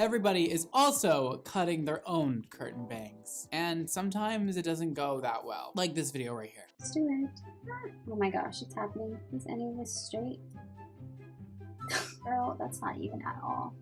Everybody is also cutting their own curtain bangs, and sometimes it doesn't go that well, like this video right here. Let's do it. Oh my gosh, it's happening. Is any of this straight? Girl, that's not even at all.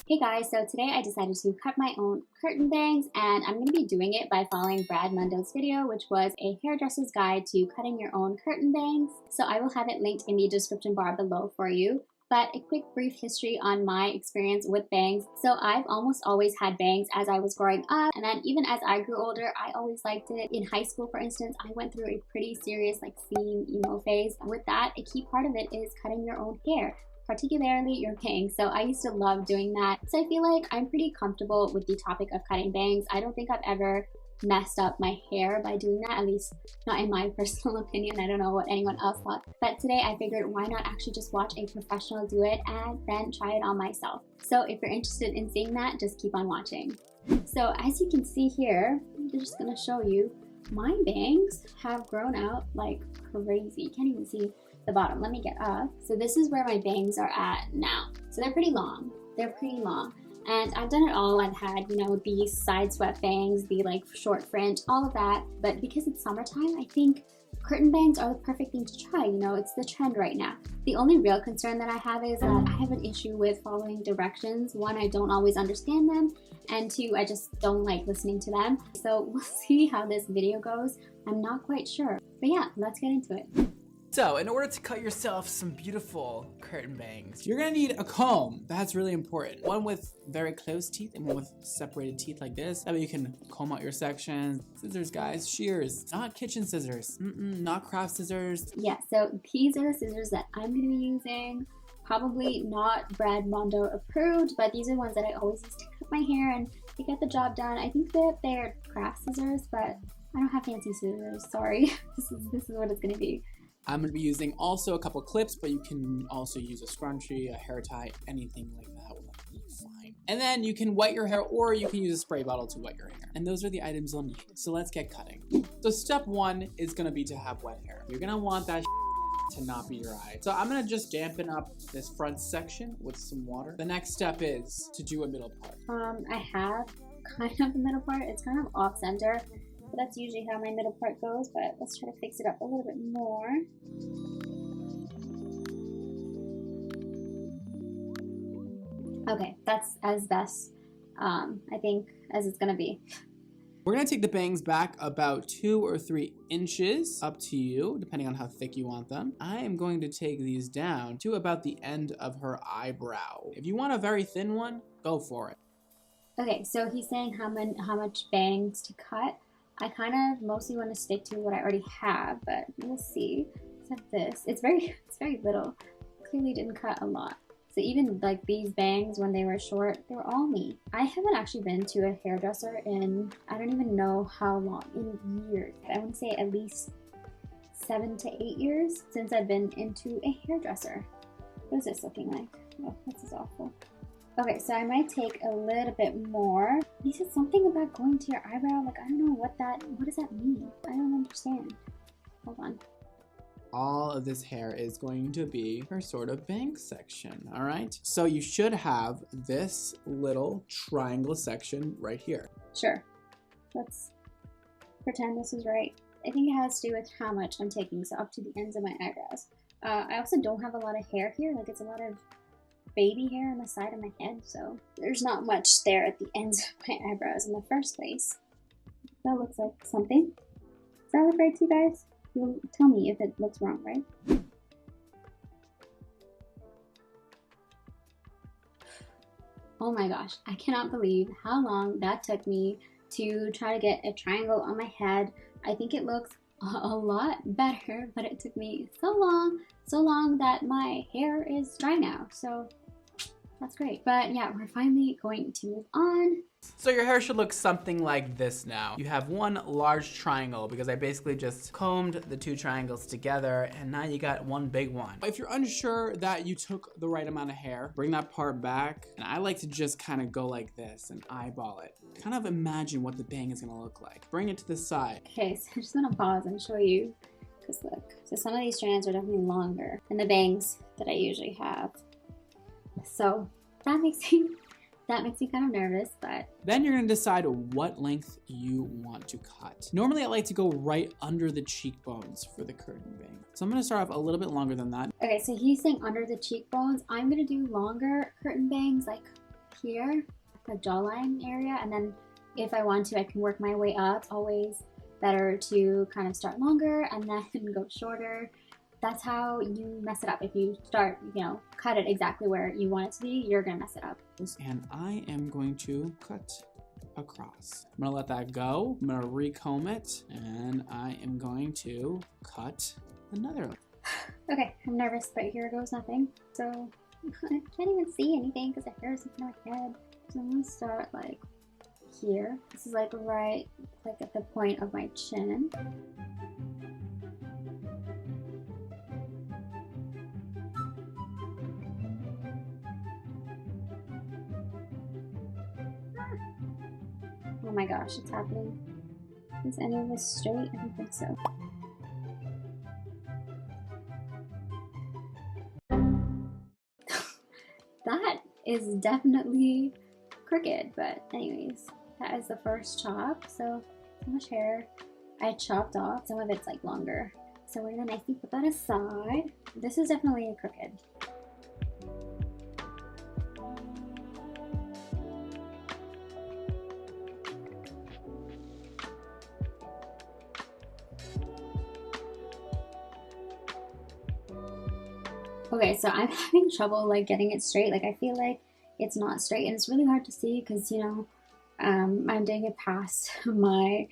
Hey guys, so today I decided to cut my own curtain bangs, and I'm going to be doing it by following Brad Mondo's video, which was a hairdresser's guide to cutting your own curtain bangs. So I will have it linked in the description bar below for you. But a quick brief history on my experience with bangs. So I've almost always had bangs as I was growing up, and then even as I grew older, I always liked it. In high school, for instance, I went through a pretty serious scene emo phase. With that, a key part of it is cutting your own hair, particularly your bangs. So I used to love doing that. So I feel like I'm pretty comfortable with the topic of cutting bangs. I don't think I've ever messed up my hair by doing that, at least not in my personal opinion. I don't know what anyone else thought. But today I figured, why not actually just watch a professional do it and then try it on myself. So if you're interested in seeing that, just keep on watching. So as you can see here, I'm just gonna show you, my bangs have grown out like crazy. You can't even see the bottom. Let me get up. So this is where my bangs are at now. So they're pretty long. And I've done it all. I've had, these side swept bangs, the short fringe, all of that. But because it's summertime, I think curtain bangs are the perfect thing to try. It's the trend right now. The only real concern that I have is that I have an issue with following directions. One, I don't always understand them. And two, I just don't like listening to them. So we'll see how this video goes. I'm not quite sure. But yeah, let's get into it. So, in order to cut yourself some beautiful curtain bangs, you're gonna need a comb. That's really important. One with very close teeth and one with separated teeth like this. That way you can comb out your sections. Scissors, guys, shears, not kitchen scissors, not craft scissors. Yeah, so these are the scissors that I'm gonna be using. Probably not Brad Mondo approved, but these are the ones that I always use to cut my hair and to get the job done. I think that they're craft scissors, but I don't have fancy scissors, sorry. This is what it's gonna be. I'm going to be using also a couple clips, but you can also use a scrunchie, a hair tie, anything like that will be fine. And then you can wet your hair, or you can use a spray bottle to wet your hair. And those are the items you'll need. So let's get cutting. So step one is going to be to have wet hair. You're going to want that to not be dry. So I'm going to just dampen up this front section with some water. The next step is to do a middle part. I have kind of a middle part. It's kind of off center. But that's usually how my middle part goes, but let's try to fix it up a little bit more. Okay, that's as best, I think, as it's gonna be. We're gonna take the bangs back about 2 or 3 inches, up to you, depending on how thick you want them. I am going to take these down to about the end of her eyebrow. If you want a very thin one, go for it. Okay, so he's saying how much bangs to cut. I kind of mostly want to stick to what I already have, but we'll see. Except this, it's very little. Clearly didn't cut a lot. So even these bangs, when they were short, they were all me. I haven't actually been to a hairdresser in, I don't even know how long, in years. I want to say at least 7 to 8 years since I've been into a hairdresser. What is this looking like? Oh, this is awful. Okay, so I might take a little bit more. He said something about going to your eyebrow. I don't know what does that mean? I don't understand. Hold on. All of this hair is going to be her sort of bang section, all right? So you should have this little triangle section right here. Sure. Let's pretend this is right. I think it has to do with how much I'm taking, so up to the ends of my eyebrows. I also don't have a lot of hair here. It's a lot of baby hair on the side of my head, so there's not much there at the ends of my eyebrows in the first place. That looks like something. Does that look right to you guys? You'll tell me if it looks wrong, right? Oh my gosh, I cannot believe how long that took me to try to get a triangle on my head. I think it looks a lot better, but it took me so long that my hair is dry now, so that's great. But yeah, we're finally going to move on. So your hair should look something like this now. You have one large triangle because I basically just combed the 2 triangles together, and now you got one big one. If you're unsure that you took the right amount of hair, bring that part back, and I like to just kind of go like this and eyeball it. Kind of imagine what the bang is gonna look like. Bring it to the side. Okay, so I'm just gonna pause and show you, because look, so some of these strands are definitely longer than the bangs that I usually have. So that makes me kind of nervous, but. Then you're gonna decide what length you want to cut. Normally I like to go right under the cheekbones for the curtain bang. So I'm gonna start off a little bit longer than that. Okay, so he's saying under the cheekbones. I'm gonna do longer curtain bangs like here, the jawline area, and then if I want to, I can work my way up. It's always better to kind of start longer and then go shorter. That's how you mess it up. If you start, cut it exactly where you want it to be, you're gonna mess it up. And I am going to cut across. I'm gonna let that go. I'm gonna recomb it, and I am going to cut another. Okay, I'm nervous, but here goes nothing. So I can't even see anything because the hair is in my head. So I'm gonna start like here. This is like right like at the point of my chin. Oh my gosh, it's happening. Is any of this straight? I don't think so. That is definitely crooked, but anyways, that is the first chop. So much hair I chopped off. Some of it's like longer. So we're gonna nicely put that aside. This is definitely crooked. Okay, so I'm having trouble like getting it straight. Like I feel like it's not straight, and it's really hard to see because I'm doing it past my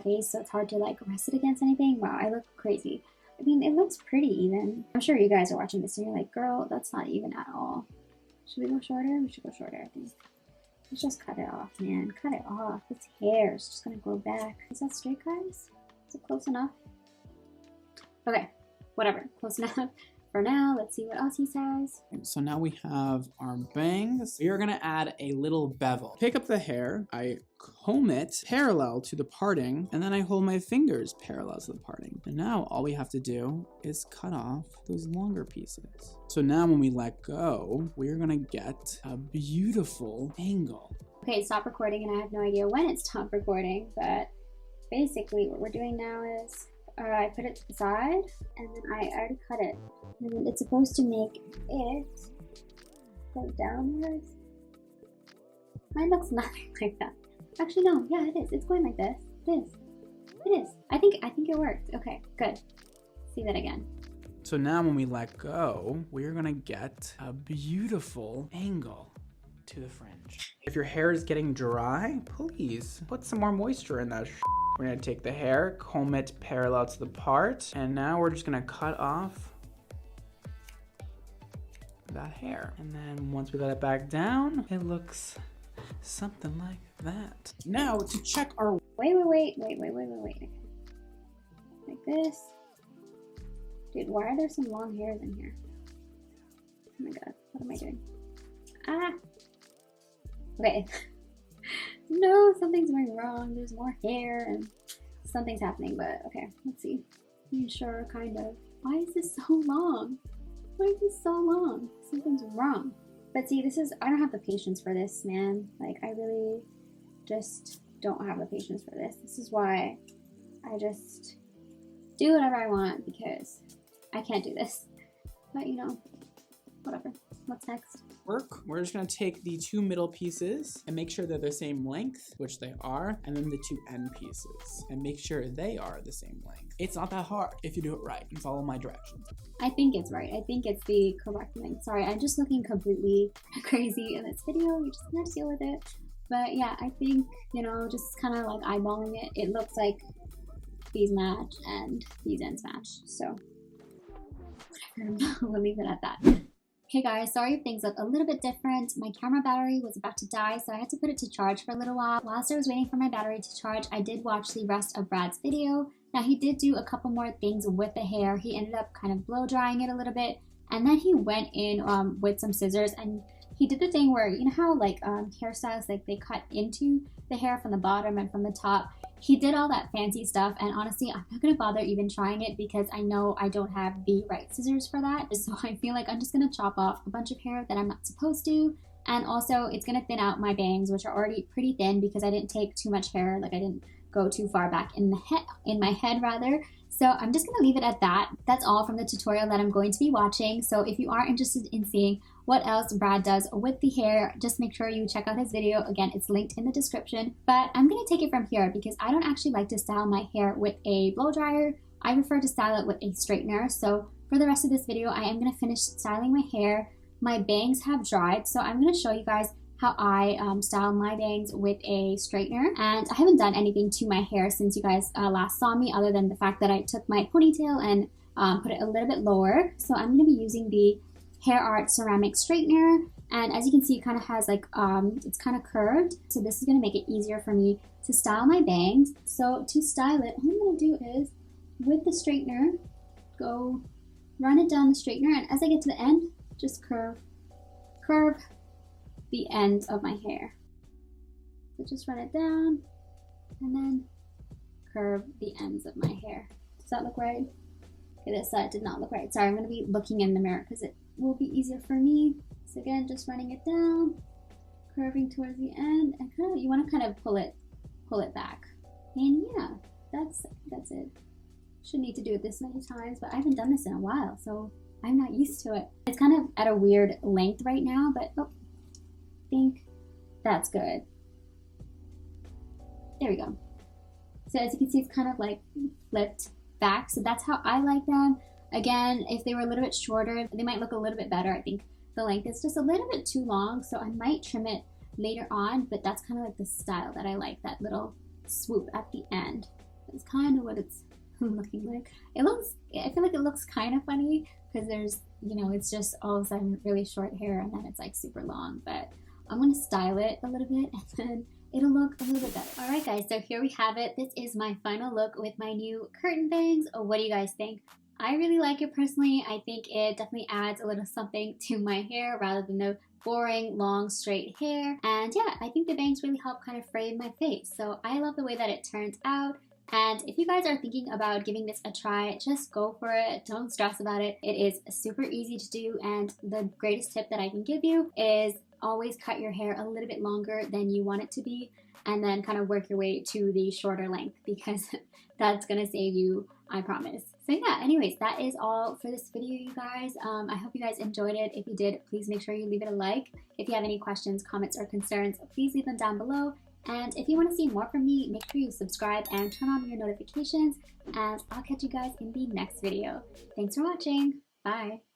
face, so it's hard to like rest it against anything. Wow, I look crazy. I mean, it looks pretty even. I'm sure you guys are watching this and you're like, girl, that's not even at all. Should we go shorter? We should go shorter, I think. Let's just cut it off, man. Cut it off. It's hair. It's just gonna grow back. Is that straight, guys? Is it close enough? Okay, whatever. Close enough. For now, let's see what else he says. So now we have our bangs. We are gonna add a little bevel. Pick up the hair, I comb it parallel to the parting, and then I hold my fingers parallel to the parting. And now all we have to do is cut off those longer pieces. So now when we let go, we're gonna get a beautiful angle. Okay, stop recording, and I have no idea when it stopped recording, but basically what we're doing now is I put it to the side, and then I already cut it. And it's supposed to make it go downwards. Mine looks nothing like that. Actually, no. Yeah, it is. It's going like this. It is. It is. I think it worked. Okay, good. See that again. So now when we let go, we're gonna get a beautiful angle to the fringe. If your hair is getting dry, please put some more moisture in that. We're gonna take the hair, comb it parallel to the part, and now we're just gonna cut off that hair. And then once we let it back down, it looks something like that. Now to check our... Wait. Like this. Dude, why are there some long hairs in here? Oh my god, what am I doing? Ah! Okay. No, something's going wrong. There's more hair and something's happening, but okay, let's see. I'm sure, kind of. Why is this so long? Why is this so long? Something's wrong. But see, I don't have the patience for this, man. Like, I really just don't have the patience for this. This is why I just do whatever I want, because I can't do this. But, whatever. What's next? We're just gonna take the two middle pieces and make sure they're the same length, which they are, and then the two end pieces and make sure they are the same length. It's not that hard if you do it right and follow my directions. I think it's right. I think it's the correct length. Sorry, I'm just looking completely crazy in this video. You just have to deal with it. But yeah, I think, just kind of like eyeballing it, it looks like these match and these ends match. So whatever, we'll leave it at that. Hey guys, sorry if things look a little bit different. My camera battery was about to die, so I had to put it to charge for a little while. Whilst I was waiting for my battery to charge, I did watch the rest of Brad's video. Now he did do a couple more things with the hair. He ended up kind of blow drying it a little bit, and then he went in with some scissors and he did the thing where, you know how like hairstylists, like they cut into the hair from the bottom and from the top. He did all that fancy stuff, and honestly, I'm not gonna bother even trying it because I know I don't have the right scissors for that. So I feel like I'm just gonna chop off a bunch of hair that I'm not supposed to. And also it's gonna thin out my bangs, which are already pretty thin because I didn't take too much hair, like I didn't go too far back in my head rather. So I'm just gonna leave it at that. That's all from the tutorial that I'm going to be watching. So if you are interested in seeing what else Brad does with the hair, just make sure you check out his video. Again, it's linked in the description. But I'm gonna take it from here because I don't actually like to style my hair with a blow dryer. I prefer to style it with a straightener. So for the rest of this video, I am gonna finish styling my hair. My bangs have dried, so I'm gonna show you guys how I style my bangs with a straightener. And I haven't done anything to my hair since you guys last saw me, other than the fact that I took my ponytail and put it a little bit lower. So I'm gonna be using the Hair Art ceramic straightener, and as you can see, it kind of has like it's kind of curved, so this is gonna make it easier for me to style my bangs. So to style it, all I'm gonna do is with the straightener go run it down the straightener, and as I get to the end, just curve the ends of my hair. So just run it down and then curve the ends of my hair. Does that look right? Okay, this side did not look right. Sorry, I'm going to be looking in the mirror because it will be easier for me. So again, just running it down, curving towards the end, and kind of, you want to kind of pull it back. And yeah, that's it. Shouldn't need to do it this many times, but I haven't done this in a while, so I'm not used to it. It's kind of at a weird length right now, but oh, I think that's good. There we go. So as you can see, it's kind of like flipped back. So that's how I like them. Again, if they were a little bit shorter, they might look a little bit better. I think the length is just a little bit too long, so I might trim it later on, but that's kind of like the style that I like, that little swoop at the end. That's kind of what it's looking like. It looks, I feel like it looks kind of funny because there's, you know, it's just all of a sudden really short hair and then it's like super long, but I'm going to style it a little bit and then it'll look a little bit better. All right, guys, so here we have it. This is my final look with my new curtain bangs. What do you guys think? I really like it personally. I think it definitely adds a little something to my hair rather than the boring, long, straight hair. And yeah, I think the bangs really help kind of frame my face. So I love the way that it turns out. And if you guys are thinking about giving this a try, just go for it. Don't stress about it. It is super easy to do. And the greatest tip that I can give you is always cut your hair a little bit longer than you want it to be, and then kind of work your way to the shorter length, because that's gonna save you, I promise. So yeah, anyways, that is all for this video, you guys. I hope you guys enjoyed it. If you did, please make sure you leave it a like. If you have any questions, comments, or concerns, please leave them down below. And if you want to see more from me, make sure you subscribe and turn on your notifications. And I'll catch you guys in the next video. Thanks for watching. Bye.